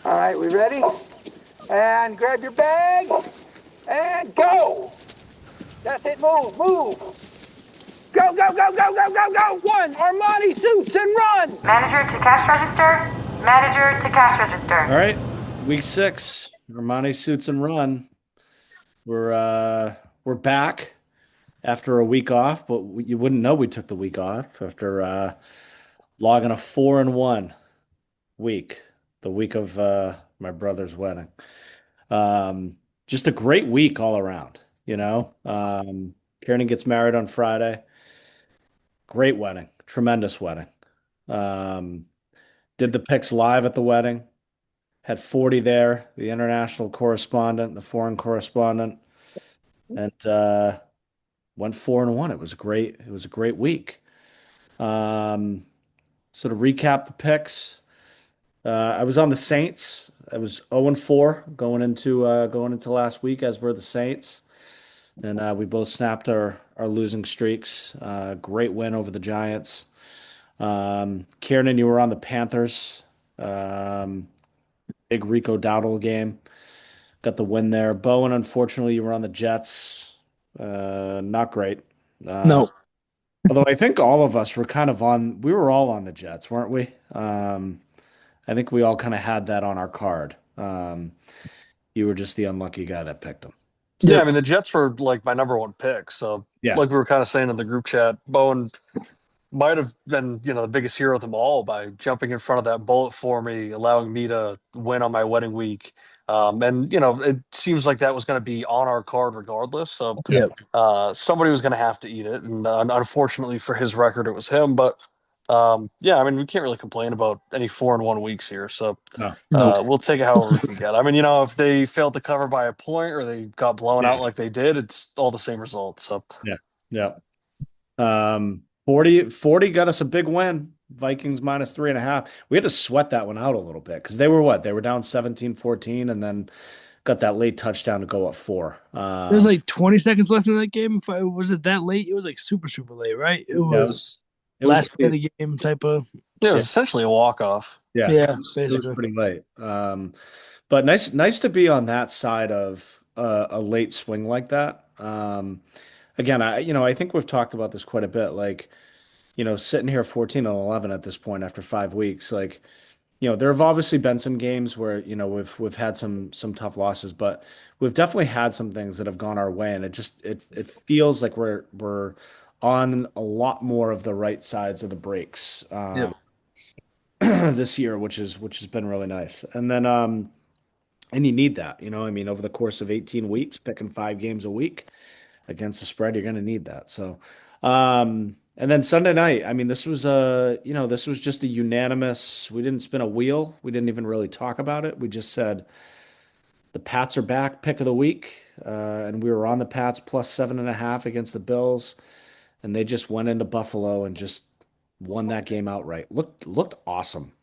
All right, we ready? And grab your bag and go. That's it, move. Go, go, go, go, go, go, go. One, Armani suits and run. Manager to cash register. Manager to cash register. All right, week 6, Armani suits and run. We're back after a week off, but you wouldn't know we took the week off after logging a 4-1 week, the week of my brother's wedding. Just a great week all around, you know. Kieran gets married on Friday. Great wedding, tremendous wedding. Um, did the picks live at the wedding. Had 40 there, the international correspondent, the foreign correspondent, and went 4-1. It was great. It was a great week. So to recap the picks, I was on the Saints. I was 0-4 going into last week, as were the Saints, and we both snapped our losing streaks. Great win over the Giants. Kieran, you were on the Panthers. Big Rico Dowdle game. Got the win there. Bowen, unfortunately, you were on the Jets. Not great. No. Although I think all of us we were all on the Jets, weren't we? I think we all kind of had that on our card. You were just the unlucky guy that picked them. Yeah, I mean, the Jets were like my number one pick. So, Yeah. like we were kind of saying in the group chat, Bowen might have been, the biggest hero of them all by jumping in front of that bullet for me, allowing me to win on my wedding week. And it seems like that was going to be on our card regardless. So, somebody was going to have to eat it, and unfortunately for his record, it was him. But yeah, I mean, we can't really complain about any 4-1 weeks here. So, No. we'll take it however we can get. I mean, if they failed to cover by a point or they got blown out like they did, it's all the same results. So, Yeah. 40 got us a big win. Vikings minus 3.5. We had to sweat that one out a little bit because they were what? They were down 17-14 and then got that late touchdown to go up 4. There was like 20 seconds left in that game. Was it that late? It was like super, super late, right? It was last play of the game type of. Yeah, it was essentially a walk-off. Yeah, Yeah, it was pretty late. But nice to be on that side of a late swing like that. Again, I think we've talked about this quite a bit. Like, sitting here 14-11 at this point after 5 weeks, like, there have obviously been some games where, we've had some tough losses, but we've definitely had some things that have gone our way, and it feels like we're on a lot more of the right sides of the breaks this year, which has been really nice. And then and you need that, I mean, over the course of 18 weeks, picking 5 games a week against the spread, you're going to need that. So, and then Sunday night, I mean, this was just a unanimous. We didn't spin a wheel. We didn't even really talk about it. We just said the Pats are back, pick of the week, and we were on the Pats plus 7.5 against the Bills, and they just went into Buffalo and just won that game outright. Looked awesome.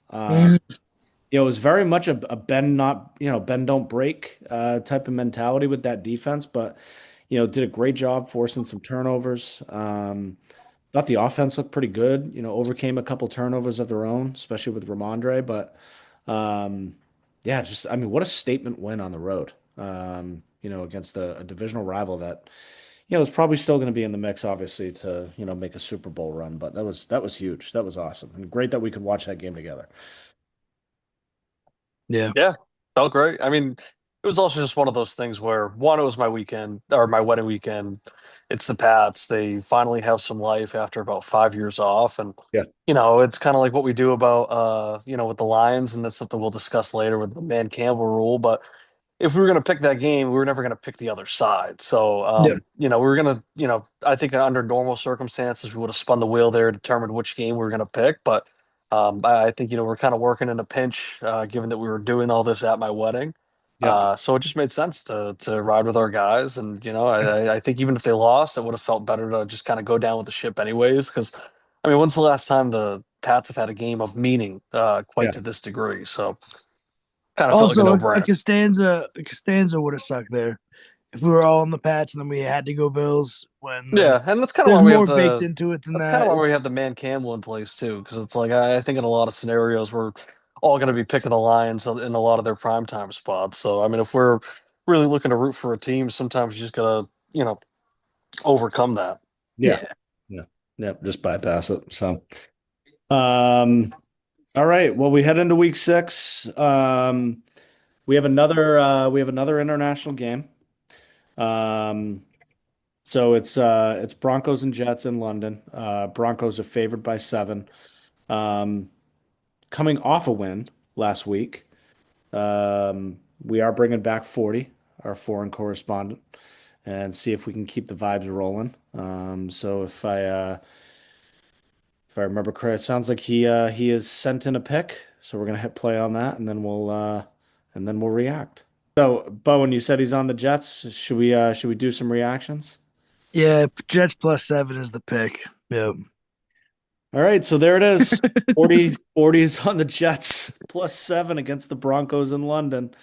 It was very much a bend don't break type of mentality with that defense, but did a great job forcing some turnovers. Thought the offense looked pretty good. Overcame a couple turnovers of their own, especially with Ramondre. But yeah, I mean, what a statement win on the road. Against a divisional rival that is probably still going to be in the mix, obviously, to make a Super Bowl run. But that was huge. That was awesome, and great that we could watch that game together. Yeah, felt great. I mean, it was also just one of those things where, one, it was my weekend or my wedding weekend. It's the Pats. They finally have some life after about 5 years off. And, it's kind of like what we do about, with the Lions. And that's something we'll discuss later with the man Campbell rule. But if we were going to pick that game, we were never going to pick the other side. So, we were going to, I think under normal circumstances, we would have spun the wheel there, determined which game we were going to pick. But I think, we're kind of working in a pinch, given that we were doing all this at my wedding. So it just made sense to ride with our guys. And, I think even if they lost, it would have felt better to just kind of go down with the ship anyways. Because, I mean, when's the last time the Pats have had a game of meaning quite to this degree? So kind of felt like a no-brainer. Costanza would have sucked there if we were all on the Pats and then we had to go Bills. And that's kind of why we have baked into it than that's that. kind of why we have the man Campbell in place too, because it's like I think in a lot of scenarios we're all going to be picking the Lions in a lot of their primetime spots. So, I mean, if we're really looking to root for a team, sometimes you just got to, overcome that. Yeah. Yeah. Yeah. Yeah. Just bypass it. So, um, all right. Well, we head into week 6. We have another international game. Um, so it's Broncos and Jets in London. Broncos are favored by 7. Um, Coming off a win last week. We are bringing back 40, our foreign correspondent, and see if we can keep the vibes rolling. So if I remember correct, it sounds like he has sent in a pick. So we're gonna hit play on that, and then we'll react. So Bowen, you said he's on the Jets. Should we do some reactions? Yeah, Jets +7 is the pick. Yep. All right, so there it is. 40 is on the Jets +7 against the Broncos in London.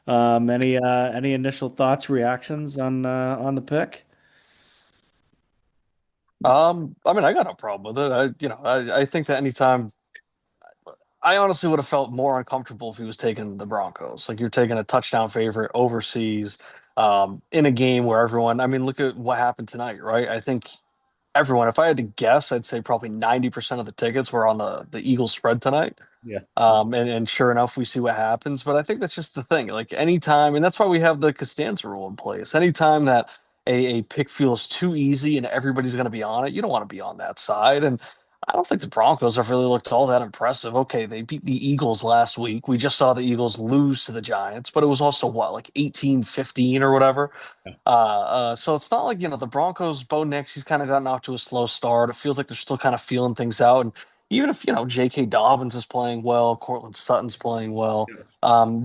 Any initial thoughts, reactions on the pick? I mean, I got no problem with it. I think that anytime I honestly would have felt more uncomfortable if he was taking the Broncos. Like you're taking a touchdown favorite overseas, in a game where everyone, I mean, look at what happened tonight, right? I think everyone, if I had to guess, I'd say probably 90% of the tickets were on the Eagles spread tonight. Yeah. And sure enough, we see what happens. But I think that's just the thing. Like anytime, and that's why we have the Costanza rule in place. Anytime that a pick feels too easy and everybody's going to be on it, you don't want to be on that side. And I don't think the Broncos have really looked all that impressive. Okay, they beat the Eagles last week. We just saw the Eagles lose to the Giants, but it was also what, like 18-15 or whatever. So it's not like, the Broncos, Bo Nix, he's kind of gotten off to a slow start. It feels like they're still kind of feeling things out. And even if, J.K. Dobbins is playing well, Cortland Sutton's playing well,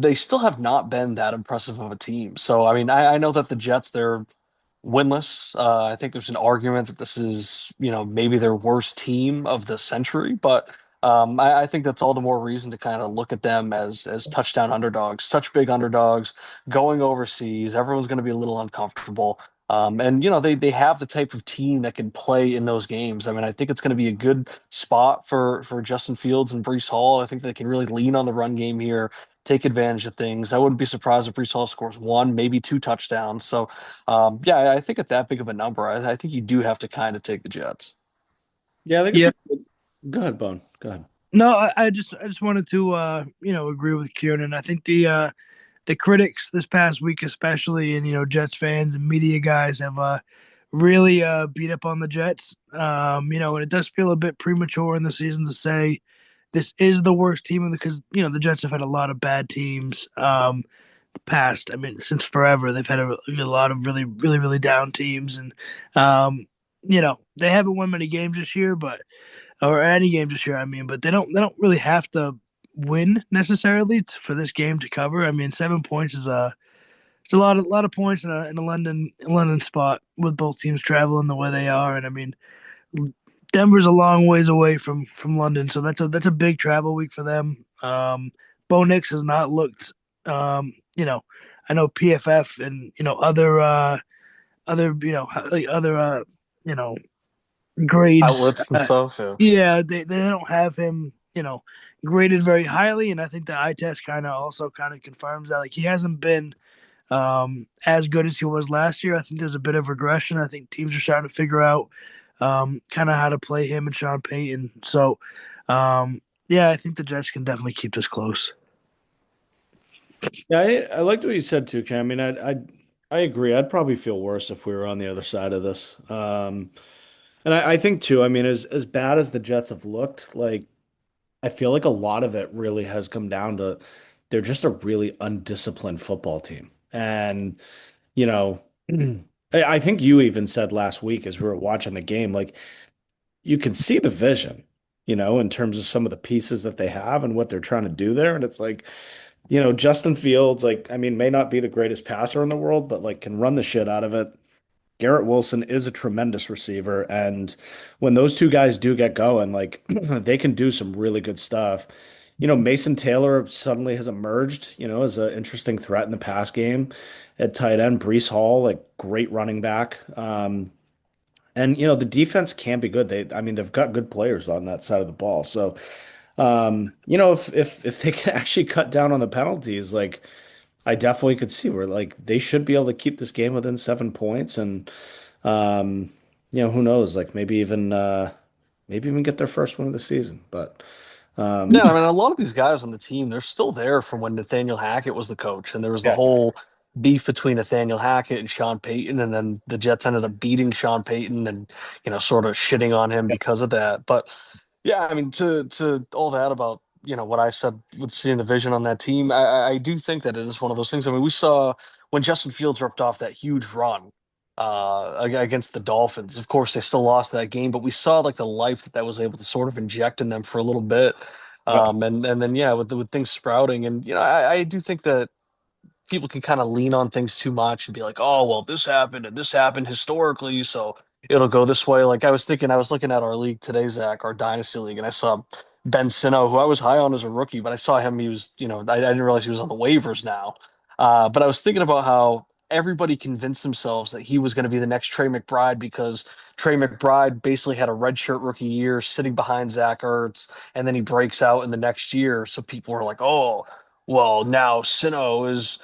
they still have not been that impressive of a team. So, I mean, I know that the Jets, they're winless. I think there's an argument that this is, maybe their worst team of the century, but I think that's all the more reason to kind of look at them as touchdown underdogs, such big underdogs going overseas. Everyone's going to be a little uncomfortable. And they have the type of team that can play in those games. I mean, I think it's going to be a good spot for Justin Fields and Brees Hall. I think they can really lean on the run game here, take advantage of things. I wouldn't be surprised if Brees Hall scores 1, maybe 2 touchdowns. So, yeah, I think at that big of a number, I think you do have to kind of take the Jets. Yeah, I think it's Yeah. a good. Go ahead, Bone. Go ahead. No, I just wanted to agree with Kieran. I think the critics this past week, especially, and Jets fans and media guys have really beat up on the Jets. And it does feel a bit premature in the season to say this is the worst team because the Jets have had a lot of bad teams past. I mean, since forever they've had a lot of really really really down teams, and they haven't won many games this year, but or any games this year. I mean, but they don't really have to win necessarily for this game to cover. I mean, 7 points is a it's a lot of points in a London spot with both teams traveling the way they are, and I mean Denver's a long ways away from London, so that's a big travel week for them. Bo Nix has not looked, I know PFF and other like other you know grades. Outlets and stuff. Yeah. Yeah, they don't have him, graded very highly, and I think the eye test also kind of confirms that. Like he hasn't been as good as he was last year. I think there's a bit of regression. I think teams are starting to figure out kind of how to play him and Sean Payton. So, yeah, I think the Jets can definitely keep this close. Yeah, I liked what you said too, Cam. I mean, I agree. I'd probably feel worse if we were on the other side of this. And I think too. I mean, as bad as the Jets have looked, like I feel like a lot of it really has come down to they're just a really undisciplined football team. And, you know, I think you even said last week as we were watching the game, like you can see the vision, in terms of some of the pieces that they have and what they're trying to do there. And it's like, Justin Fields, like, I mean, may not be the greatest passer in the world, but like can run the shit out of it. Garrett Wilson is a tremendous receiver. And when those two guys do get going, like they can do some really good stuff. Mason Taylor suddenly has emerged, as an interesting threat in the pass game at tight end. Brees Hall, like great running back. And the defense can be good. I mean, they've got good players on that side of the ball. So If they can actually cut down on the penalties, like I definitely could see where like they should be able to keep this game within 7 points, and um, who knows, like maybe even get their first win of the season. But Yeah, I mean, a lot of these guys on the team, they're still there from when Nathaniel Hackett was the coach, and there was the yeah, whole beef between Nathaniel Hackett and Sean Payton, and then the Jets ended up beating Sean Payton and sort of shitting on him yeah, because of that. But yeah, I mean, to all that about what I said with seeing the vision on that team, I do think that it is one of those things. I mean, we saw when Justin Fields ripped off that huge run against the Dolphins. Of course, they still lost that game, but we saw like the life that was able to sort of inject in them for a little bit. yeah, And then yeah, with things sprouting, and I do think that people can kind of lean on things too much and be like, oh, well, this happened and this happened historically, so it'll go this way. Like I was looking at our league today, Zach, our dynasty league, and I saw Ben Sino, who I was high on as a rookie, but I saw him. He was, I didn't realize he was on the waivers now. But I was thinking about how everybody convinced themselves that he was going to be the next Trey McBride because Trey McBride basically had a redshirt rookie year sitting behind Zach Ertz, and then he breaks out in the next year. So people were like, oh, well, now Sino is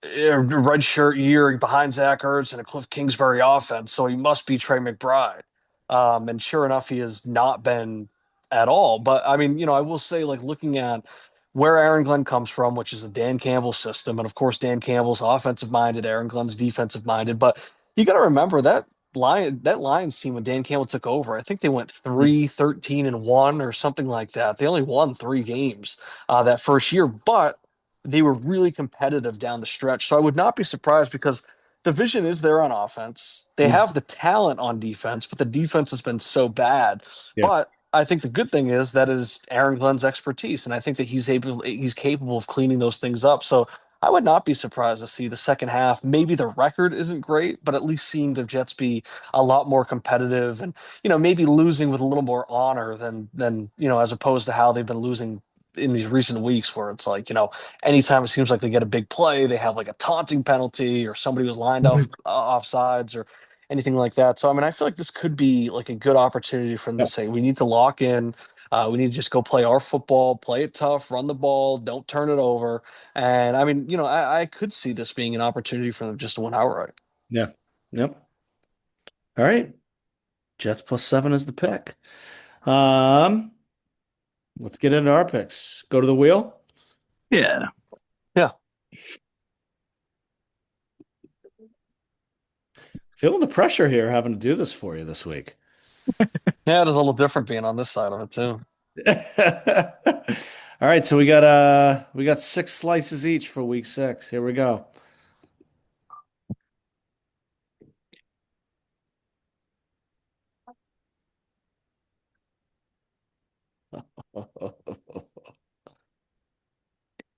a red shirt year behind Zach Ertz and a Cliff Kingsbury offense, so he must be Trey McBride. And sure enough, he has not been at all. But I mean, I will say, like looking at where Aaron Glenn comes from, which is the Dan Campbell system, and of course Dan Campbell's offensive minded, Aaron Glenn's defensive minded. But you got to remember that Lions team when Dan Campbell took over, I think they went 3-13-1 or something like that. They only won 3 games that first year, but they were really competitive down the stretch. So I would not be surprised because the vision is there on offense. They Mhm. have the talent on defense, but the defense has been so bad. yeah, But I think the good thing is that is Aaron Glenn's expertise, and I think that he's capable of cleaning those things up. So I would not be surprised to see the second half. Maybe the record isn't great, but at least seeing the Jets be a lot more competitive and maybe losing with a little more honor than as opposed to how they've been losing in these recent weeks where it's like, anytime it seems like they get a big play, they have like a taunting penalty or somebody was lined off Mhm. offsides or anything like that. So I mean, I feel like this could be like a good opportunity for them yeah, to say we need to lock in. We need to just go play our football, play it tough, run the ball, don't turn it over. And I mean, I could see this being an opportunity for them just to win outright. yeah. Yep. All right. Jets +7 is the pick. Um, let's get into our picks. Go to the wheel. Yeah. Yeah. Feeling the pressure here having to do this for you this week. Yeah, it is a little different being on this side of it too. All right, so we got 6 slices each for week 6. Here we go.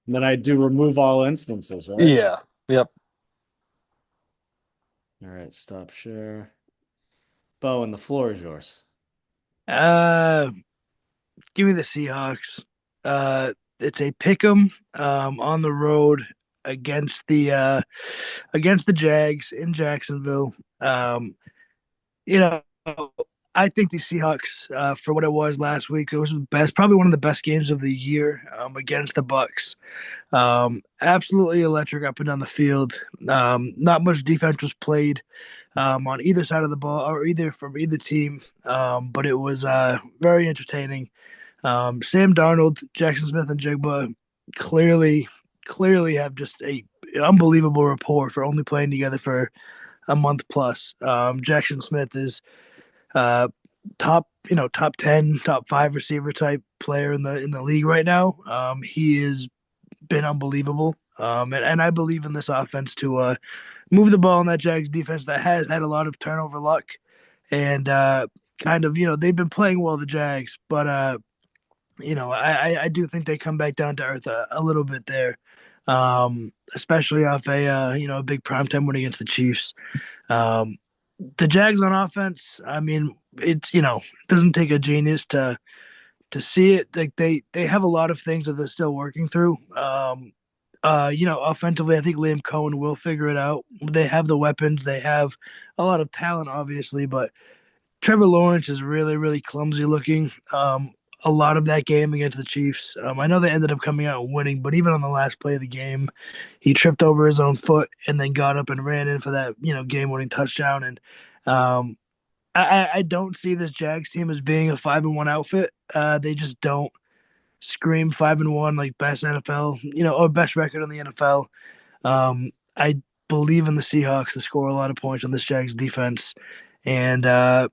And then I do remove all instances, right? Yeah. Yep. All right, stop share. Bowen, the floor is yours. Uh, Give me the Seahawks. It's a pick 'em on the road against the Jags in Jacksonville. Um, you know, I think the Seahawks, for what it was last week, it was the best, probably one of the best games of the year against the Bucks. Absolutely electric up and down the field. Not much defense was played on either side of the ball or either from either team, but it was very entertaining. Sam Darnold, Jackson Smith, and Jigba clearly have just a unbelievable rapport for only playing together for a month plus. Jackson Smith is uh, top 10, top 5 receiver type player in the league right now. He has been unbelievable. And I believe in this offense to move the ball in that Jags defense that has had a lot of turnover luck and kind of they've been playing well the Jags, but I do think they come back down to earth a little bit there, especially off a big primetime win against the Chiefs. Um, the Jags on offense, I mean, it doesn't take a genius to see it. Like they have a lot of things that they're still working through. Offensively, I think Liam Cohen will figure it out. They have the weapons, they have a lot of talent, obviously, but Trevor Lawrence is really, really clumsy looking. a lot of that game against the Chiefs. I know they ended up coming out and winning, but even on the last play of the game, he tripped over his own foot and then got up and ran in for that game-winning touchdown. And um, I don't see this Jags team as being a 5-1 outfit. They just don't scream 5-1 like best NFL, or best record in the NFL. I believe in the Seahawks to score a lot of points on this Jags defense, and I'm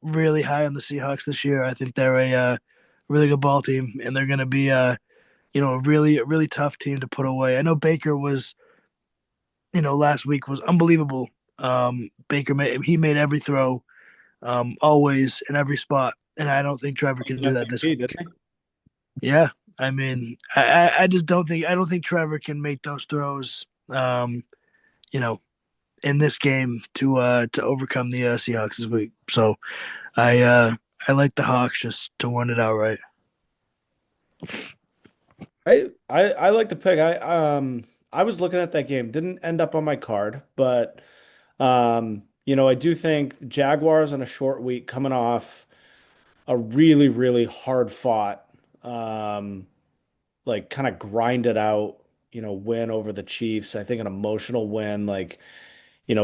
really high on the Seahawks this year. I think they're a really good ball team, and they're going to be a really tough team to put away. I know Baker was, last week was unbelievable. Baker made every throw, always in every spot, and I don't think Trevor can do that this MVP, week. didn't Yeah, I mean, I just don't think Trevor can make those throws. You know, in this game to overcome the Seahawks this week. So I like the Hawks just to win it outright. I like the pick. I was looking at that game. Didn't end up on my card, but I do think Jaguars on a short week coming off a really, really hard fought, like kind of grinded out, win over the Chiefs. I think an emotional win, like,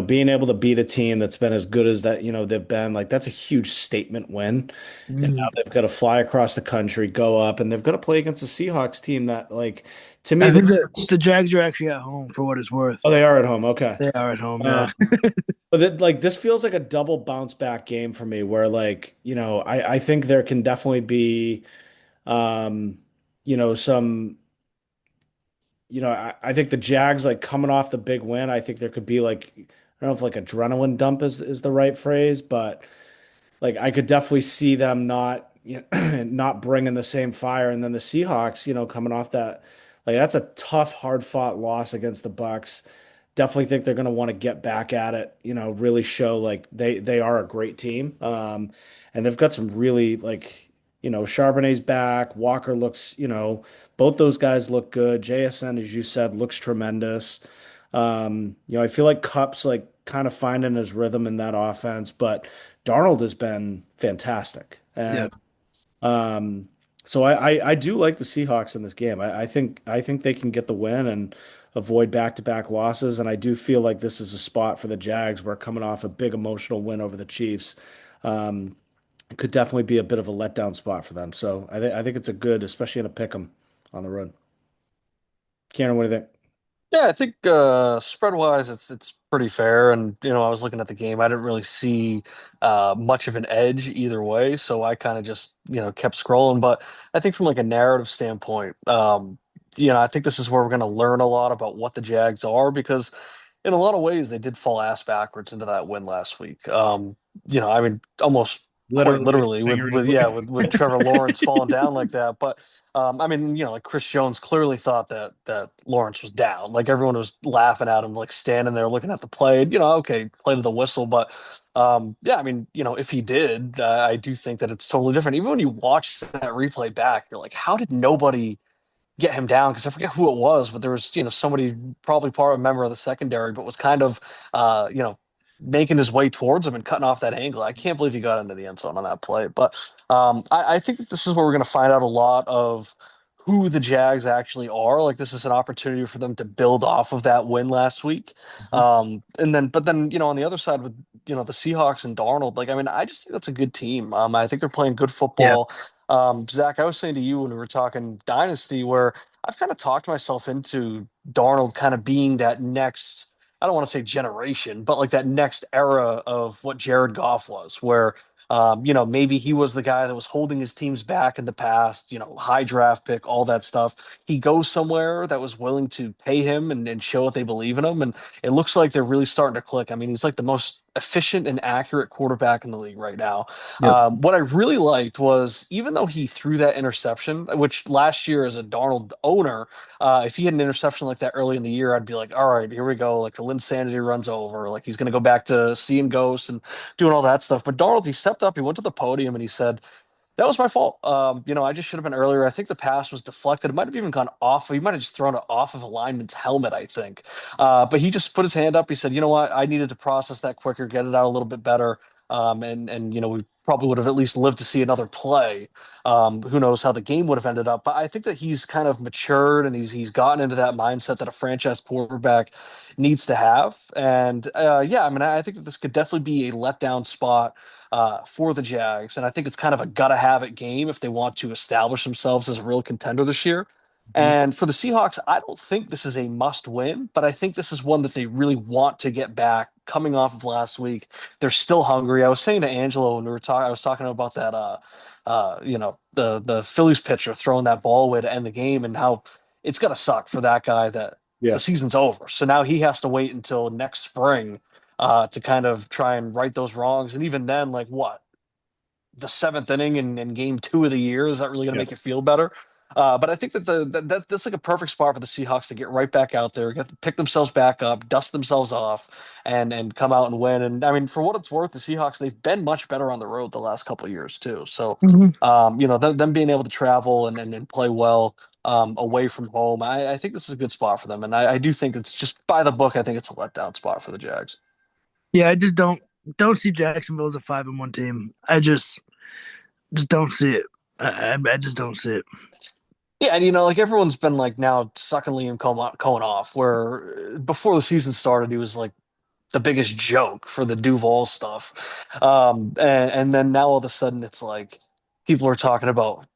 being able to beat a team that's been as good as that, they've been, like, that's a huge statement win. And now Mm. they've got to fly across the country, go up, and they've got to play against a Seahawks team that, like, to me, I think that the Jags are actually at home for what it's worth. oh, they are at home. Okay. They are at home, Um, yeah. but like this feels like a double bounce back game for me where like, I think there can definitely be um, some I think the Jags like coming off the big win, I think there could be like I don't know if like adrenaline dump is the right phrase, but like I could definitely see them not not bringing the same fire, and then the Seahawks, coming off that, like that's a tough, hard fought loss against the Bucks. Definitely think they're going to want to get back at it, really show like they are a great team. And they've got some really like Charbonnet's back. Walker looks, both those guys look good. JSN, as you said, looks tremendous. I feel like Cup's like kind of finding his rhythm in that offense, but Darnold has been fantastic. Yeah. And so I do like the Seahawks in this game. I think they can get the win and avoid back-to-back losses. And I do feel like this is a spot for the Jags. We're coming off a big emotional win over the Chiefs. Um, it could definitely be a bit of a letdown spot for them. So I think it's a good, especially in a pick 'em on the road. Kieran, what do you think? Yeah, I think spread wise, it's pretty fair. And I was looking at the game, I didn't really see much of an edge either way, so I kind of just kept scrolling. But I think from like a narrative standpoint, I think this is where we're going to learn a lot about what the Jags are because in a lot of ways they did fall ass backwards into that win last week. I mean, almost quite Literally, literally with figuratively. yeah with Trevor Lawrence falling down like that. But I mean, like Chris Jones clearly thought that Lawrence was down. Like everyone was laughing at him, like standing there looking at the play. And, okay, play to the whistle, but yeah, I mean, if he did, I do think that it's totally different. Even when you watch that replay back, you're like, how did nobody get him down? Because I forget who it was, but there was somebody probably part of a member of the secondary, but was kind of making his way towards him and cutting off that angle. I can't believe he got into the end zone on that play. But I think that this is where we're going to find out a lot of who the Jags actually are. Like this is an opportunity for them to build off of that win last week. But then, on the other side with, the Seahawks and Darnold, like, I mean, I just think that's a good team. I think they're playing good Yeah. football. Zach, I was saying to you when we were talking Dynasty, where I've kind of talked myself into Darnold kind of being that next, I don't want to say generation, but like that next era of what Jared Goff was, where maybe he was the guy that was holding his teams back in the past, high draft pick, all that stuff. He goes somewhere that was willing to pay him and show that they believe in him. And it looks like they're really starting to click. I mean, he's like the most efficient and accurate quarterback in the league right now. Yep. What I really liked was even though he threw that interception, which last year as a Darnold owner, if he had an interception like that early in the year, I'd be like, all right, here we go. Like the Linsanity runs over. Like he's going to go back to seeing ghosts and doing all that stuff. But Darnold, he stepped up, he went to the podium and he said, that was my fault. I just should have been earlier. I think the pass was deflected. It might have even gone off. He might have just thrown it off of a lineman's helmet, I think. But he just put his hand up. He said, you know what? I needed to process that quicker, get it out a little bit better. and we probably would have at least lived to see another play. Who knows how the game would have ended up? But I think that he's kind of matured and he's gotten into that mindset that a franchise quarterback needs to have. And yeah, I mean, I think that this could definitely be a letdown spot for the Jags, and I think it's kind of a gotta have it game if they want to establish themselves as a real contender this year. Mhm. And for the Seahawks, I don't think this is a must win, but I think this is one that they really want to get back coming off of last week. They're still hungry. I was saying to Angelo when we were talking, I was talking about that, the Phillies pitcher throwing that ball away to end the game and how it's going to suck for that guy that the Yeah. season's over. So now he has to wait until next spring to kind of try and right those wrongs. And even then, like what? The seventh inning in game two of the year. Is that really going to Yeah. make you feel better? But I think that that's like a perfect spot for the Seahawks to get right back out there, pick themselves back up, dust themselves off, and come out and win. And I mean, for what it's worth, the Seahawks they've been much better on the road the last couple of years too. So, Mhm. them being able to travel and play well away from home, I think this is a good spot for them. And I do think it's just by the book. I think it's a letdown spot for the Jags. Yeah, I just don't see Jacksonville as a 5-1 team. I just don't see it. I just don't see it. Yeah, and like everyone's been like now sucking Liam Cohen off, where before the season started, he was like the biggest joke for the Duval stuff. And then now all of a sudden it's like people are talking about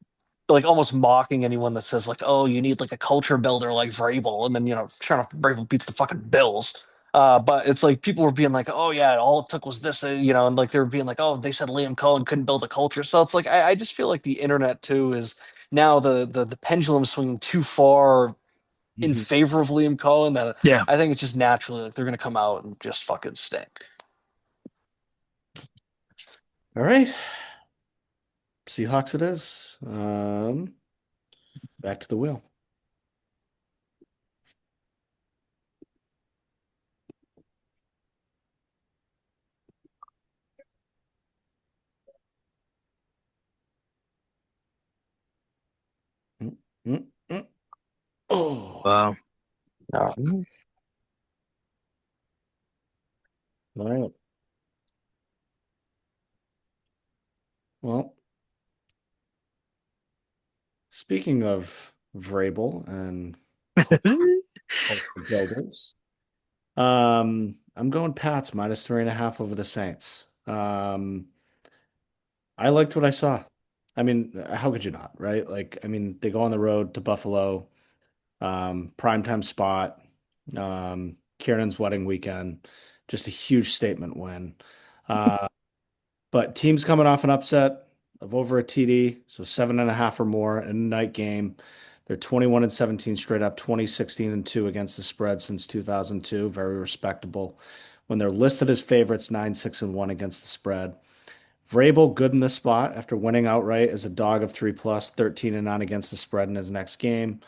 like almost mocking anyone that says like, oh, you need like a culture builder like Vrabel, and then sure enough, Vrabel beats the fucking Bills. But it's like people were being like, oh yeah, all it took was this, and like they were being like, oh, they said Liam Cohen couldn't build a culture. So it's like I just feel like the internet too is now the pendulum swinging too far in Mhm. favor of Liam Cohen that Yeah. I think it's just naturally like they're gonna come out and just fucking stink. All right. Seahawks it is. Back to the wheel. Mm, mm, mm. Oh, Wow. No. all right. Well, speaking of Vrabel and culture builders, I'm going Pats -3.5 over the Saints. I liked what I saw. I mean, how could you not, right? Like, I mean, they go on the road to Buffalo, primetime spot, Kieran's wedding weekend, just a huge statement win. Uh, but teams coming off an upset of over a TD, so 7.5 or more in a night game. They're 21-17 straight up, 20-16-2 against the spread since 2002. Very respectable. When they're listed as favorites, 9-6-1 against the spread. Vrabel good in this spot after winning outright as a dog of 3+, 13-9 against the spread in his next game.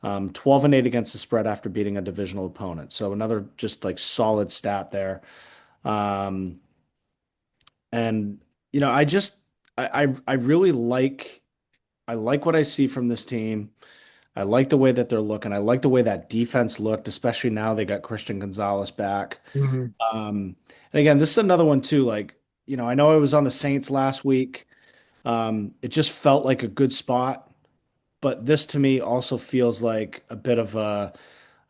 12-8 against the spread after beating a divisional opponent. So another just like solid stat there. Um, and I just I really I like what I see from this team. I like the way that they're looking. I like the way that defense looked, especially now they got Christian Gonzalez back. Mhm. And again, this is another one too. Like, I know I was on the Saints last week. It just felt like a good spot, but this to me also feels like a bit of a,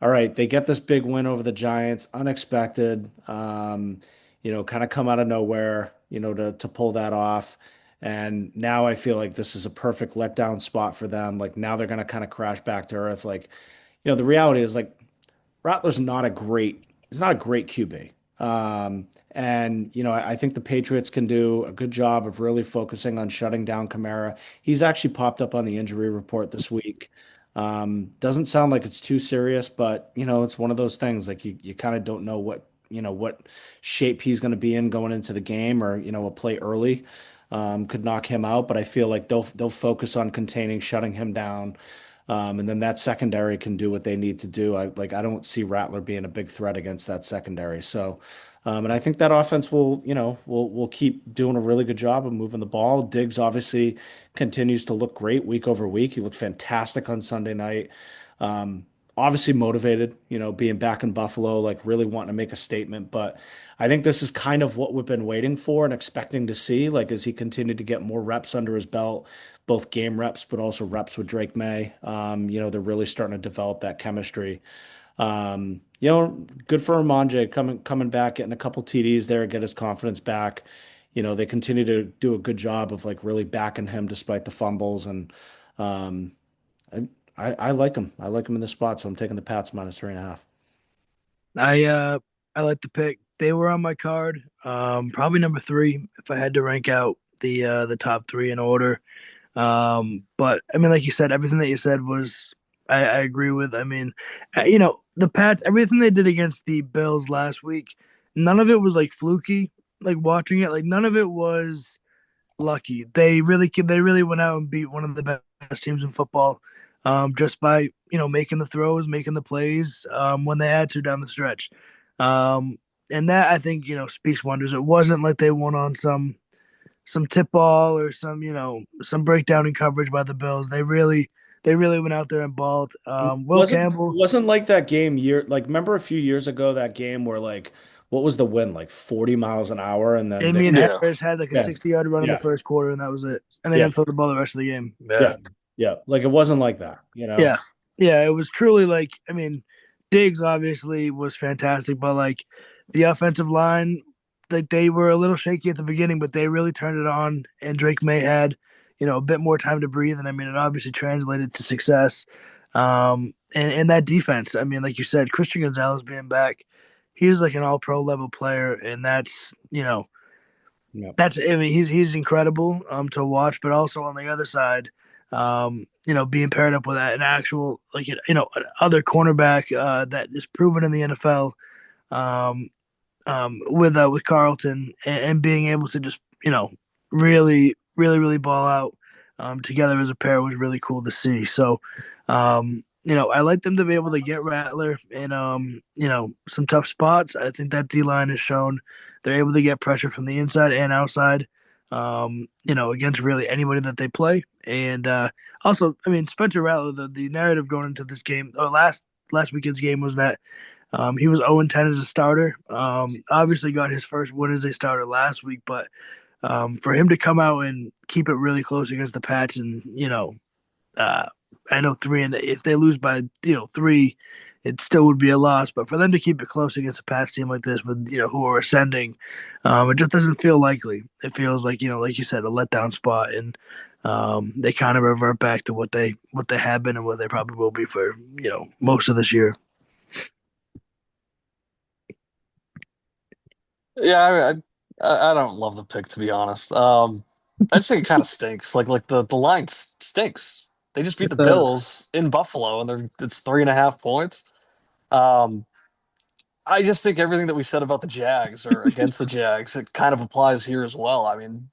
all right, they get this big win over the Giants, unexpected, kind of come out of nowhere, to pull that off. And now I feel like this is a perfect letdown spot for them. Like now they're going to kind of crash back to earth. Like, the reality is like Rattler's not a great, he's not a great QB. And I think the Patriots can do a good job of really focusing on shutting down Kamara. He's actually popped up on the injury report this week. Doesn't sound like it's too serious, but it's one of those things like you kind of don't know what shape he's going to be in going into the game, or a play early could knock him out. But I feel like they'll focus on containing, shutting him down. And then that secondary can do what they need to do. I don't see Rattler being a big threat against that secondary. So, and I think that offense will keep doing a really good job of moving the ball. Diggs obviously continues to look great week over week. He looked fantastic on Sunday night. obviously motivated, being back in Buffalo, like really wanting to make a statement. But I think this is kind of what we've been waiting for and expecting to see, like as he continued to get more reps under his belt, both game reps, but also reps with Drake May. They're really starting to develop that chemistry. Good for Armani coming back, getting a couple TDs there, get his confidence back. They continue to do a good job of like really backing him despite the fumbles. And um, I like him. I like him in this spot, so I'm taking the Pats -3.5. I like the pick. They were on my card. Probably number three if I had to rank out the top three in order. But I mean, like you said, everything that you said was I agree with. I mean, the Pats, everything they did against the Bills last week, none of it was like fluky. Like watching it, like none of it was lucky. They really went out and beat one of the best teams in football, just by making the throws, making the plays when they had to down the stretch. And that I think speaks wonders. It wasn't like they won on some tip ball or some breakdown in coverage by the Bills. They really went out there and balled. Will Wasn't Campbell wasn't like that game remember a few years ago that game where like what was the wind like 40 miles an hour and then Damian they Yeah. Harris had like a yeah 60-yard run in the yeah first quarter, and that was it. And they yeah didn't throw the ball the rest of the game. yeah Yeah. yeah like it wasn't like that, Yeah. Yeah, it was truly like, I mean, Diggs obviously was fantastic, but like the offensive line, like they were a little shaky at the beginning, but they really turned it on. And Drake May had, a bit more time to breathe. And I mean, it obviously translated to success. And that defense, I mean, like you said, Christian Gonzalez being back, he's like an all pro level player. And Yeah. I mean, he's incredible to watch, but also on the other side, being paired up with an actual like other cornerback that is proven in the NFL, um, with Carlton, and being able to just really really really ball out together as a pair was really cool to see. So I like them to be able to get Rattler in some tough spots. I think that D line has shown they're able to get pressure from the inside and outside. Against really anybody that they play. And also, I mean, Spencer Rattler, the narrative going into this game, or last weekend's game, was that he was 0-10 as a starter. Obviously, got his first win as a starter last week, but for him to come out and keep it really close against the Pats, and uh, I know three, and if they lose by three, it still would be a loss. But for them to keep it close against a Pats team like this, with who are ascending, it just doesn't feel likely. It feels like like you said, a letdown spot, and they kind of revert back to what they have been and what they probably will be for most of this year. Yeah, I don't love the pick, to be honest. I just think it kind of stinks. Like the line stinks. They just beat It the does. Bills in Buffalo, and it's 3.5 points. Um, I just think everything that we said about the Jags or against the Jags, it kind of applies here as well. I mean,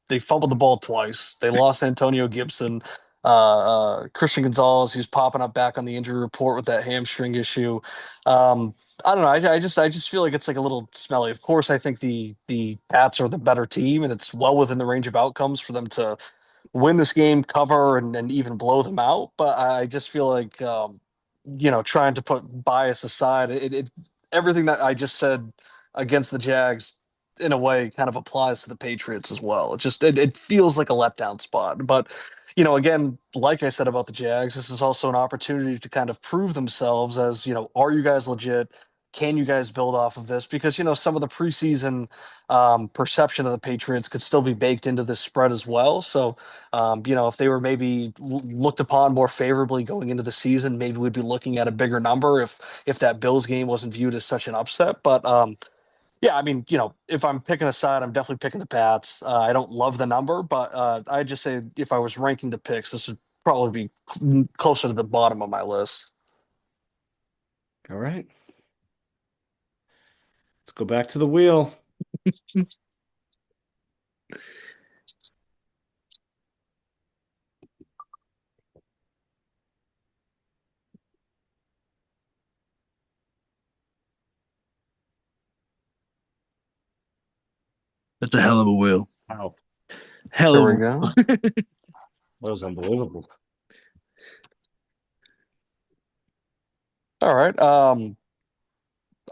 they fumbled the ball twice. They lost Antonio Gibson. Christian Gonzalez, who's popping up back on the injury report with that hamstring issue. I don't know. I just feel like it's like a little smelly. Of course, I think the Pats are the better team, and it's well within the range of outcomes for them to win this game, cover, and even blow them out. But I just feel like, trying to put bias aside, it everything that I just said against the Jags, in a way, kind of applies to the Patriots as well. It feels like a letdown spot. But again, like I said about the Jags, this is also an opportunity to kind of prove themselves as, are you guys legit? Can you guys build off of this? Because some of the preseason perception of the Patriots could still be baked into this spread as well. So if they were maybe looked upon more favorably going into the season, maybe we'd be looking at a bigger number if that Bills game wasn't viewed as such an upset. But yeah, I mean, if I'm picking a side, I'm definitely picking the Pats. I don't love the number, but I just say if I was ranking the picks, this would probably be closer to the bottom of my list. All right. Let's go back to the wheel. That's a hell of a wheel. Wow. Hell There of we a go. That was unbelievable. All right.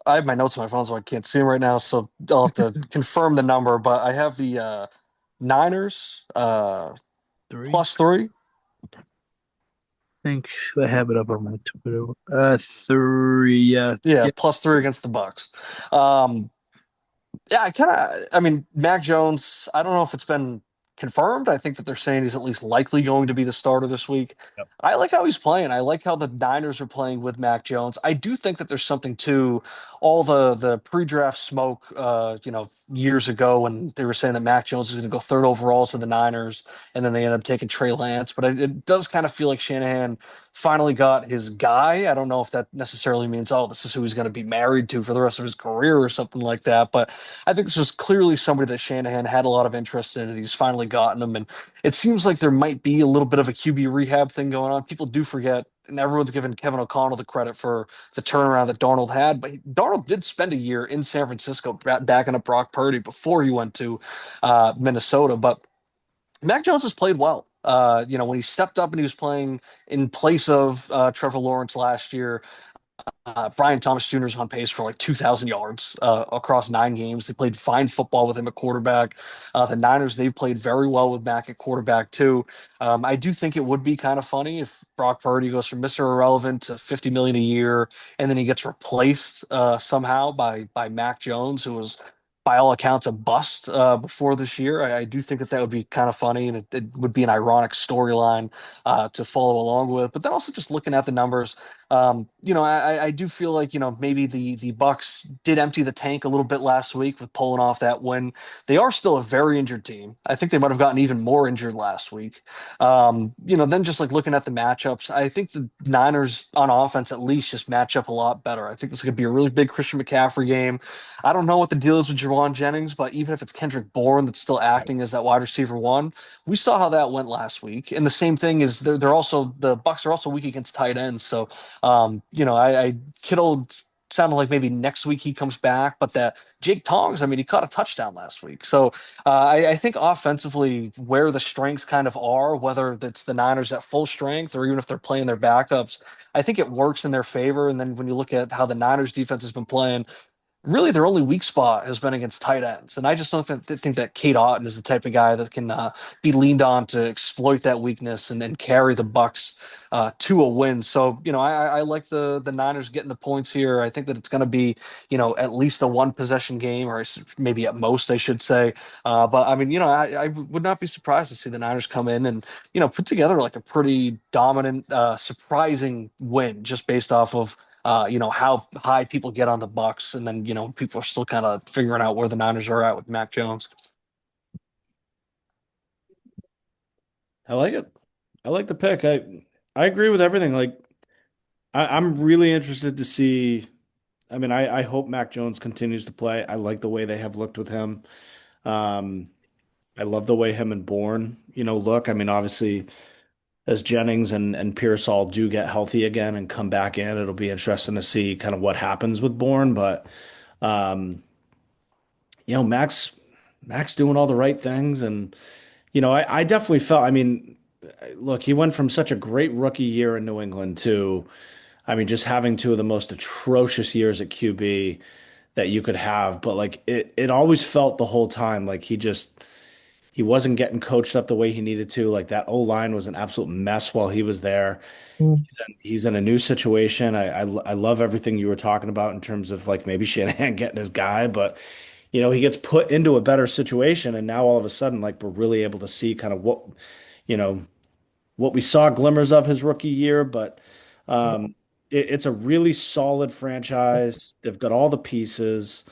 I have my notes on my phone, so I can't see them right now. So I'll have to confirm the number. But I have the Niners Three. +3. I think I have it up on my Twitter. Three. Yeah. Yeah, Yeah. +3 against the Bucks. Um, Yeah, I mean, Mac Jones, I don't know if it's been confirmed. I think that they're saying he's at least likely going to be the starter this week. Yep. I like how he's playing. I like how the Niners are playing with Mac Jones. I do think that there's something to all the pre-draft smoke, years ago when they were saying that Mac Jones was going to go third overall to the Niners, and then they ended up taking Trey Lance. But it does kind of feel like Shanahan finally got his guy. I don't know if that necessarily means, oh, this is who he's going to be married to for the rest of his career or something like that. But I think this was clearly somebody that Shanahan had a lot of interest in, and he's finally gotten him. And it seems like there might be a little bit of a QB rehab thing going on. People do forget, and everyone's giving Kevin O'Connell the credit for the turnaround that Darnold had, but Darnold did spend a year in San Francisco backing up Brock Purdy before he went to Minnesota. But Mac Jones has played well. When he stepped up and he was playing in place of Trevor Lawrence last year, Brian Thomas Jr. is on pace for like 2,000 yards across 9 games. They played fine football with him at quarterback. The Niners, they've played very well with Mac at quarterback too. I do think it would be kind of funny if Brock Purdy goes from Mr. Irrelevant to 50 million a year, and then he gets replaced somehow by Mac Jones, who was by all accounts a bust before this year. I do think that would be kind of funny, and it would be an ironic storyline to follow along with. But then also just looking at the numbers. I do feel like, maybe the Bucks did empty the tank a little bit last week with pulling off that win. They are still a very injured team. I think they might have gotten even more injured last week. Then just like looking at the matchups, I think the Niners on offense at least just match up a lot better. I think this could be a really big Christian McCaffrey game. I don't know what the deal is with Jawan Jennings, but even if it's Kendrick Bourne that's still acting as that wide receiver one, we saw how that went last week. And the same thing is they're also the Bucks are also weak against tight ends. So I Kittle sounded like maybe next week he comes back, but that Jake Tongs, I mean, he caught a touchdown last week. So I think offensively, where the strengths kind of are, whether it's the Niners at full strength or even if they're playing their backups, I think it works in their favor. And then when you look at how the Niners defense has been playing, really their only weak spot has been against tight ends. And I just don't think that Kate Otten is the type of guy that can be leaned on to exploit that weakness and then carry the Bucks to a win. So, I like the Niners getting the points here. I think that it's going to be, at least a one possession game, or maybe at most, I should say. But I mean, I would not be surprised to see the Niners come in and, put together like a pretty dominant, surprising win just based off of how high people get on the Bucks, and then people are still kind of figuring out where the Niners are at with Mac Jones. I like it. I like the pick. I agree with everything. Like I'm really interested to see. I mean, I hope Mac Jones continues to play. I like the way they have looked with him. Um, I love the way him and Bourne, look. I mean, obviously, as Jennings and Pearsall do get healthy again and come back in, it'll be interesting to see kind of what happens with Bourne. But um, Max doing all the right things, and I definitely felt. I mean, look, he went from such a great rookie year in New England to, I mean, just having two of the most atrocious years at QB that you could have. But like it always felt the whole time like he wasn't getting coached up the way he needed to. Like that O line was an absolute mess while he was there. Mm. He's in a new situation. I love everything you were talking about in terms of like maybe Shanahan getting his guy, but he gets put into a better situation, and now all of a sudden, like we're really able to see kind of you know, what we saw glimmers of his rookie year, but it's a really solid franchise. They've got all the pieces.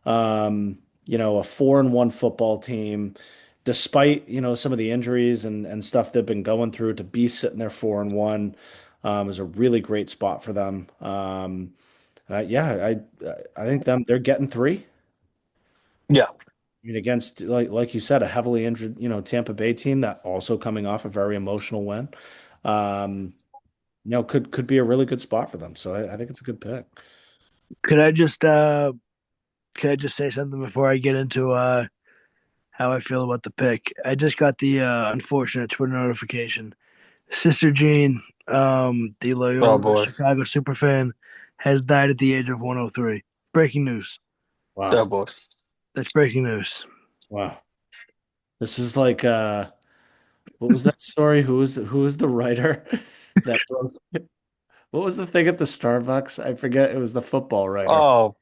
A 4-1 football team, despite some of the injuries and stuff they've been going through, to be sitting there 4-1 is a really great spot for them. Yeah, I think they're getting three. Yeah. I mean, against like you said, a heavily injured Tampa Bay team that also coming off a very emotional win. Um, could be a really good spot for them. So I think it's a good pick. Could I just say something before I get into how I feel about the pick? I just got the unfortunate Twitter notification. Sister Jean, the Oh Loyola boy. Chicago superfan, has died at the age of 103. Breaking news. Oh Wow. boy. That's breaking news. Wow. This is like what was that story? Who was the writer that broke what was the thing at the Starbucks? I forget. It was the football writer. Oh,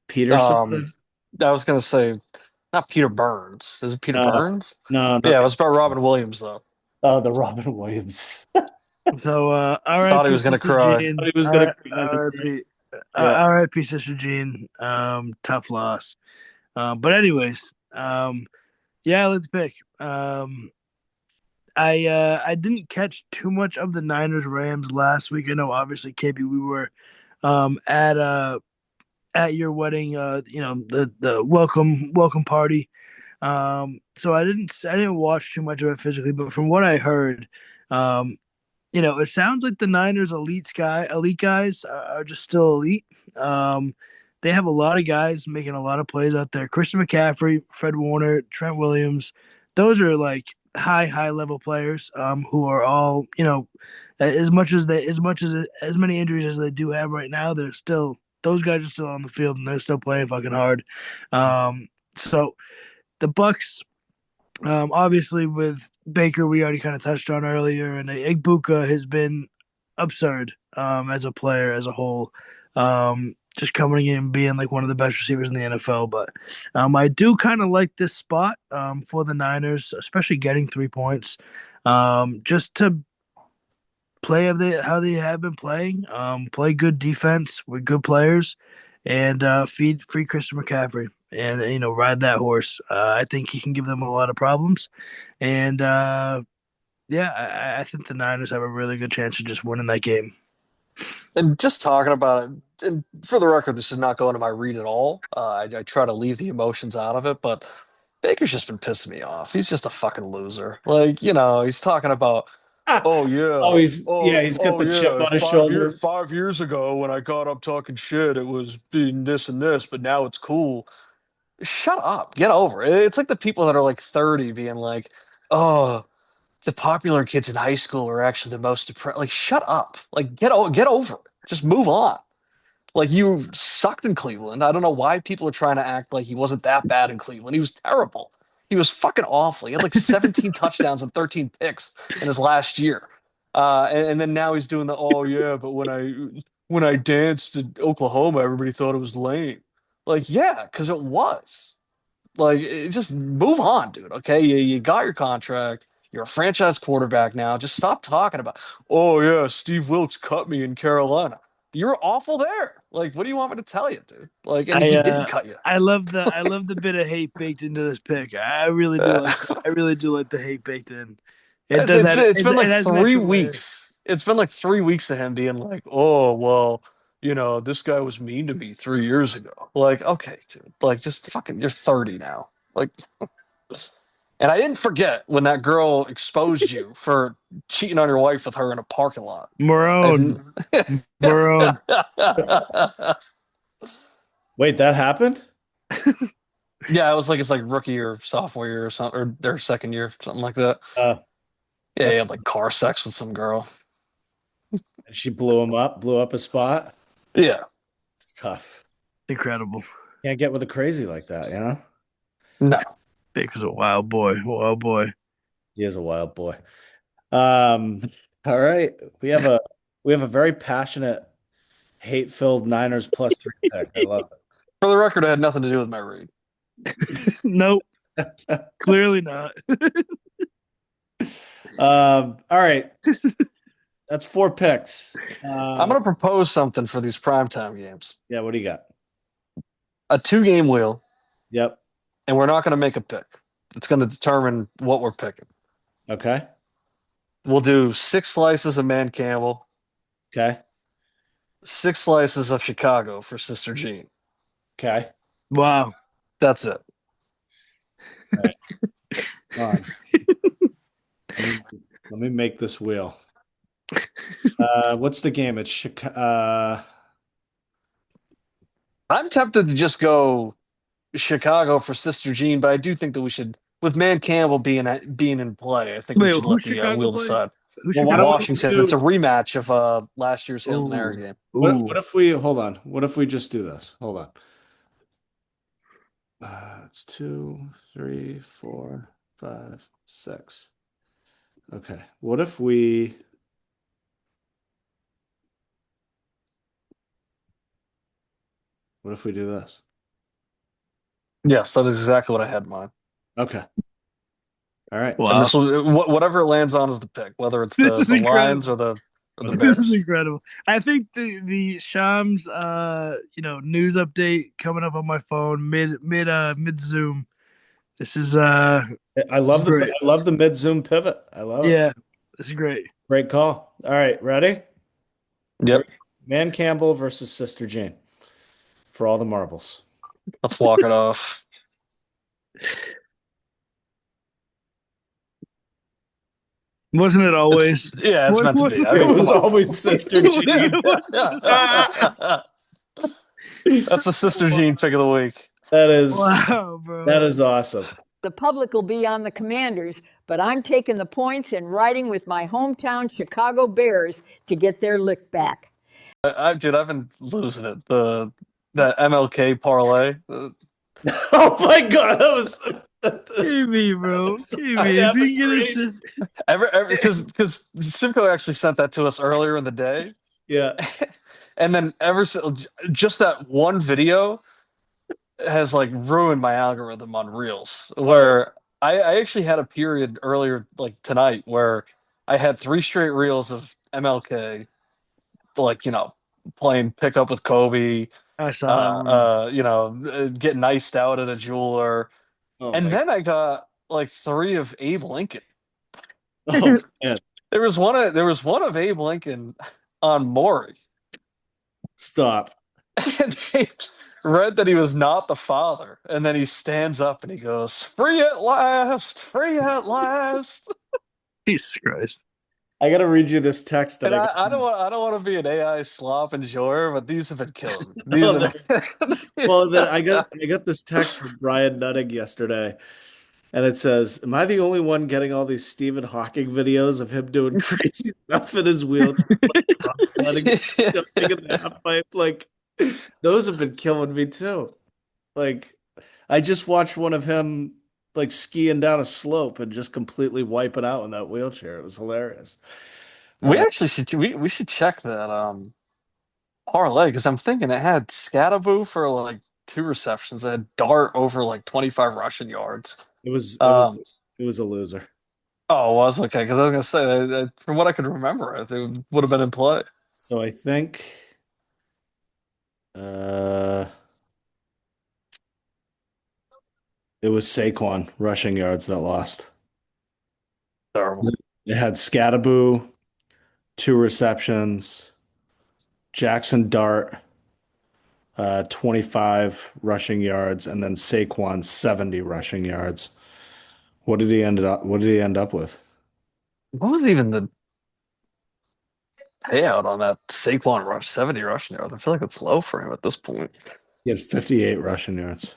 Peter something? I was gonna say not Peter Burns. Is it Peter No, Burns? no, Yeah, not it was about Robin Williams though. Oh, the Robin Williams. So, Thought he R.I.P. was gonna Sister cry. Thought Jean. he was gonna cry at the team. R.I.P. Yeah. R.I.P. Sister Jean. Tough loss. But anyways, yeah, let's pick. I didn't catch too much of the Niners Rams last week. I know, obviously, KB, we were at your wedding. The welcome party. So I didn't watch too much of it physically, but from what I heard, it sounds like the Niners elite guys are just still elite. They have a lot of guys making a lot of plays out there. Christian McCaffrey, Fred Warner, Trent Williams, those are like high level players who are all, as many injuries as they do have right now, they're still those guys are still on the field and they're still playing fucking hard. So the Bucks, obviously with Baker, we already kind of touched on earlier, and Igbuka has been absurd as a player as a whole. Just coming in and being like one of the best receivers in the NFL. But I do kind of like this spot for the Niners, especially getting 3 points, just to play how they have been playing, play good defense with good players, and feed free Christian McCaffrey and ride that horse. I think he can give them a lot of problems, and yeah, I think the Niners have a really good chance of just winning that game. And just talking about it, and for the record, this is not going to my read at all. I try to leave the emotions out of it, but Baker's just been pissing me off. He's just a fucking loser. Like, he's talking about, oh yeah, Oh, he's got oh the chip yeah, on his shoulder. 5 years ago when I got up talking shit, it was being this and this, but now it's cool. Shut up, get over it. It's like the people that are like 30 being like, oh, the popular kids in high school are actually the most depressed. Like, shut up. Like, get over it. Just move on. Like, you sucked in Cleveland. I don't know why people are trying to act like he wasn't that bad in Cleveland. He was terrible. He was fucking awful. He had like 17 touchdowns and 13 picks in his last year. And then now he's doing the, oh yeah, but when I danced in Oklahoma, everybody thought it was lame. Like, yeah, because it was. Like, just move on, dude. Okay, you got your contract. You're a franchise quarterback now. Just stop talking about, oh yeah, Steve Wilkes cut me in Carolina. You're awful there. Like, what do you want me to tell you, dude? Like, and I he didn't cut you. I love the bit of hate baked into this pick. I really do like I really do like the hate baked in. It does that. It's been like It has an 3 extra layer. weeks. It's been like 3 weeks of him being like, oh well, this guy was mean to me 3 years ago. Like, okay, dude. Like, just fucking, you're 30 now. Like, and I didn't forget when that girl exposed you for cheating on your wife with her in a parking lot. Marone. Marone. Wait, that happened? Yeah, it was like it's like rookie or sophomore year or something, or their second year, something like that. Uh, Yeah, he had like car sex with some girl. she blew up a spot. Yeah. It's tough. Incredible. Can't get with a crazy like that, you know? No. Baker's a wild boy. Wild boy. He is a wild boy. All right. We have a very passionate, hate-filled Niners +3 pick. I love it. For the record, it had nothing to do with my read. Nope. Clearly not. All right. That's 4 picks. I'm going to propose something for these primetime games. Yeah, what do you got? A 2-game wheel, Yep. and we're not going to make a pick. It's going to determine what we're picking. Okay. We'll do 6 slices of Man Campbell, Okay. 6 slices of Chicago for Sister Jean. Okay. Wow. That's it. All right. Let me make this wheel. What's the game? It's Chicago. I'm tempted to just go Chicago for Sister Jean, but I do think that we should, with Man Campbell being in play, I think we Wait, should who's let the Chicago wheel play? decide. Who should why go? don't we Washington. do- It's a rematch of last year's Hail Mary Ooh, game. ooh. What if we hold on? What if we just do this? Hold on. It's 2, 3, 4, 5, 6. Okay. What if we do this? Yes, that is exactly what I had in mind. Okay. All right. And Wow, this will whatever it lands on is the pick, whether it's this the is Lions incredible. or the This is Bears. incredible. I think the Shams news update coming up on my phone mid Zoom. This is great. I love the mid zoom pivot. I love it. Yeah, this is great. Great call. All right, ready? Here, Yep. Man Campbell versus Sister Jane for all the marbles. Let's walk it off. Wasn't it always? It's meant to be. I It mean, was come on. always Sister Jane. That's the Sister Jean pick of the week. Wow, bro. That is awesome. The public will be on the Commanders, but I'm taking the points and riding with my hometown Chicago Bears to get their lick back. Dude, I've been losing it. The MLK parlay. Oh my God, that was KB, bro. KB, I if have you a can get great- assist. Because Simcoe actually sent that to us earlier in the day, yeah. and then just that one video has like ruined my algorithm on Reels. Where I actually had a period earlier, like tonight, where I had 3 straight reels of MLK, like playing pickup with Kobe, I saw that one. getting iced out at a jeweler. Oh And my then I got like 3 of Abe Lincoln. Oh man. There was one of Abe Lincoln on Maury. Stop. And they read that he was not the father. And then he stands up and he goes, "Free at last, free at last." Jesus Christ. I gotta read you this text that And I got. I don't want to be an AI slop enjoyer, but these have been killing me. These Oh, have Well, then I got this text from Brian Nutting yesterday, and it says, "Am I the only one getting all these Stephen Hawking videos of him doing crazy stuff in his wheelchair, letting jumping in the half pipe? Like, those have been killing me too. Like, I just watched one of him like skiing down a slope and just completely wiping out in that wheelchair. It was hilarious. We actually should check that parlay, because I'm thinking it had Scattaboo for like 2 receptions. It had Dart over like 25 rushing yards. It was Um, it was a loser. oh, it was okay, because I was gonna say from what I could remember, it would have been in play. So I think it was Saquon rushing yards that lost. Terrible. It had Scattaboo, 2 receptions, Jackson Dart, 25 rushing yards, and then Saquon 70 rushing yards. What did he end up with? What was even the payout on that Saquon rush? 70 rushing yards. I feel like it's low for him at this point. He had 58 rushing yards.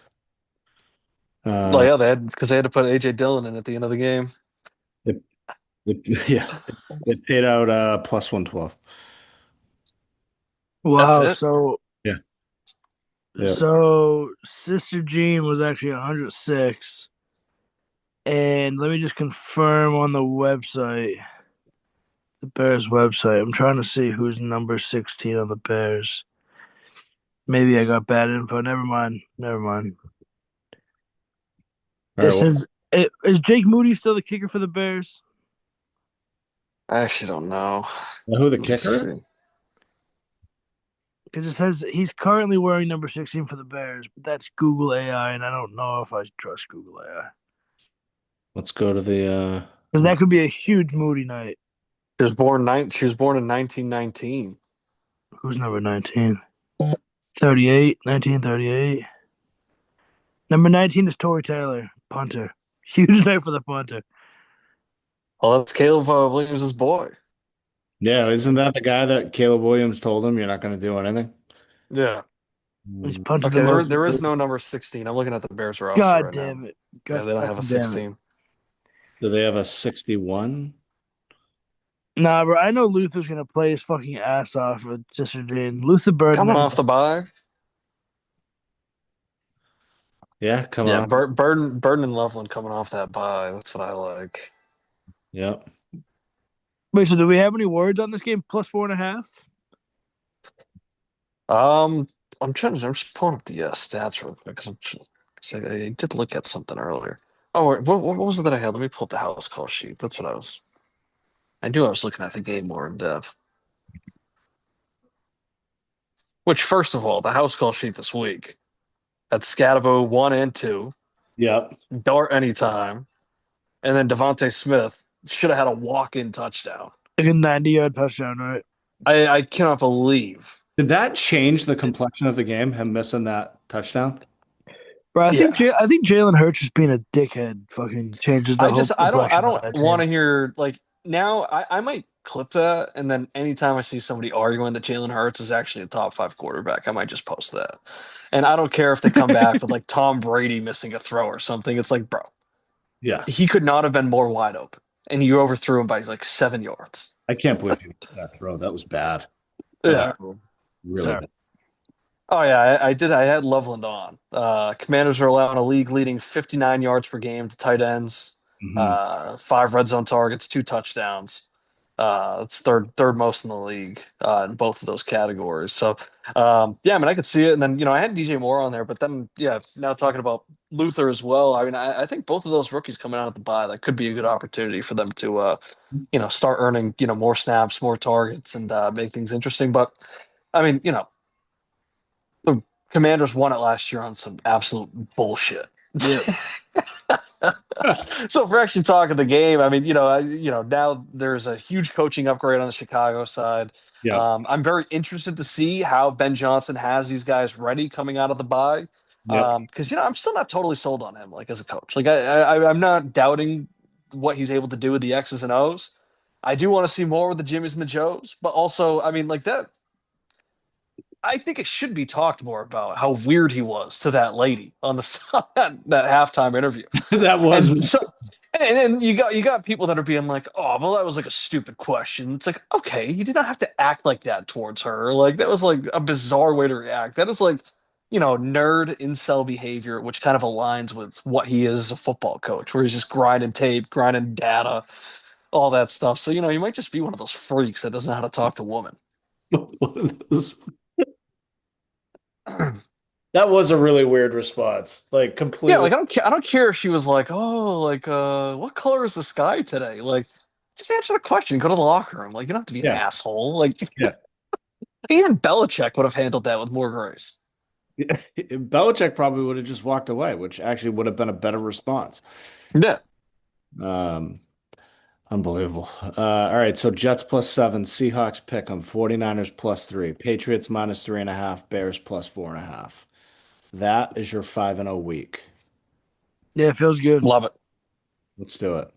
Oh yeah, they had to put AJ Dillon in at the end of the game. Yeah, it paid out plus 112. Wow. That's it. So Yeah. Yeah. so Sister Jean was actually 106. And let me just confirm on the website, the Bears website. I'm trying to see who's number 16 on the Bears. Maybe I got bad info. Never mind. All right, It says, is Jake Moody still the kicker for the Bears? I actually don't know. who the Let's kicker is? see. Because it says he's currently wearing number 16 for the Bears, but that's Google AI, and I don't know if I trust Google AI. Let's go to the Because that could be a huge Moody night. She was born in 1919. Who's number 19? 1938. Number 19 is Torrey Taylor, punter. Huge night for the punter. Well, that's Caleb Williams' boy. Yeah, isn't that the guy that Caleb Williams told him you're not going to do anything? Yeah. He's punted Okay, the most. there is no number 16. I'm looking at the Bears roster God right damn now. it. Yeah, they don't have a 16. Do they have a 61? Nah, bro. I know Luther's gonna play his fucking ass off with Sister Jane. Luther Burden. Coming off the bye. Yeah, come Yeah, on. Burden and Loveland coming off that bye. That's what I like. Yep. Wait, so do we have any words on this game? Plus 4.5. Um, I'm just pulling up the stats real quick because I did look at something earlier. Oh, what was it that I had? Let me pull up the house call sheet. That's what I knew I was looking at the game more in depth. Which, first of all, the house call sheet this week at Scatabo 1 and 2, Yep. Dart anytime, and then Devontae Smith should have had a walk-in touchdown. Like a 90-yard touchdown, right? I cannot believe. Did that change the complexion of the game, him missing that touchdown? Bro, I think Yeah. I think Jalen Hurts just being a dickhead fucking changes the whole I complexion of don't that want to team. hear like now I might clip that and then anytime I see somebody arguing that Jalen Hurts is actually a top 5 quarterback, I might just post that. And I don't care if they come back with like Tom Brady missing a throw or something. It's like, bro, Yeah. he could not have been more wide open. And you overthrew him by like 7 yards. I can't believe you missed that throw. That was bad. Yeah. Really bad. Oh yeah, I did. I had Loveland on. Commanders are allowing a league-leading 59 yards per game to tight ends, Mhm. 5 red zone targets, 2 touchdowns. It's third most in the league in both of those categories. So yeah, I mean I could see it. And then I had DJ Moore on there, but then yeah, now talking about Luther as well. I mean I think both of those rookies coming out of the bye, that could be a good opportunity for them to start earning more snaps, more targets, and make things interesting. But I mean the Commanders won it last year on some absolute bullshit. Yeah. So for actually talking the game, I mean, now there's a huge coaching upgrade on the Chicago side. Yeah. I'm very interested to see how Ben Johnson has these guys ready coming out of the bye. Yep. Because I'm still not totally sold on him, like as a coach. Like I'm not doubting what he's able to do with the X's and O's. I do want to see more with the Jimmys and the Joes, but also, I mean, like that. I think it should be talked more about how weird he was to that lady on the that halftime interview. That was And so, and you got people that are being like, "Oh, well, that was like a stupid question." It's like, okay, you did not have to act like that towards her. Like that was like a bizarre way to react. That is like, nerd incel behavior, which kind of aligns with what he is as a football coach, where he's just grinding tape, grinding data, all that stuff. So you might just be one of those freaks that doesn't know how to talk to women. one of those. That was a really weird response. Like completely. Yeah, like I don't care if she was like, "Oh, like what color is the sky today?" Like just answer the question, go to the locker room. Like you don't have to be an Yeah. asshole. Like Yeah. even Belichick would have handled that with more grace. Belichick probably would have just walked away, which actually would have been a better response. Yeah. Um, Unbelievable. All right, so Jets +7, Seahawks pick 'em, 49ers +3, Patriots -3.5, Bears +4.5. That is your 5-0 week. Yeah, it feels good. Love it. Let's do it.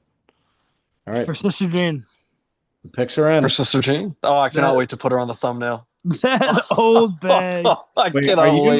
All right, For Sister Jane. the picks are in. For Sister Jean. Oh, I cannot That- wait to put her on the thumbnail. That old bag. I Wait, are cannot you wait.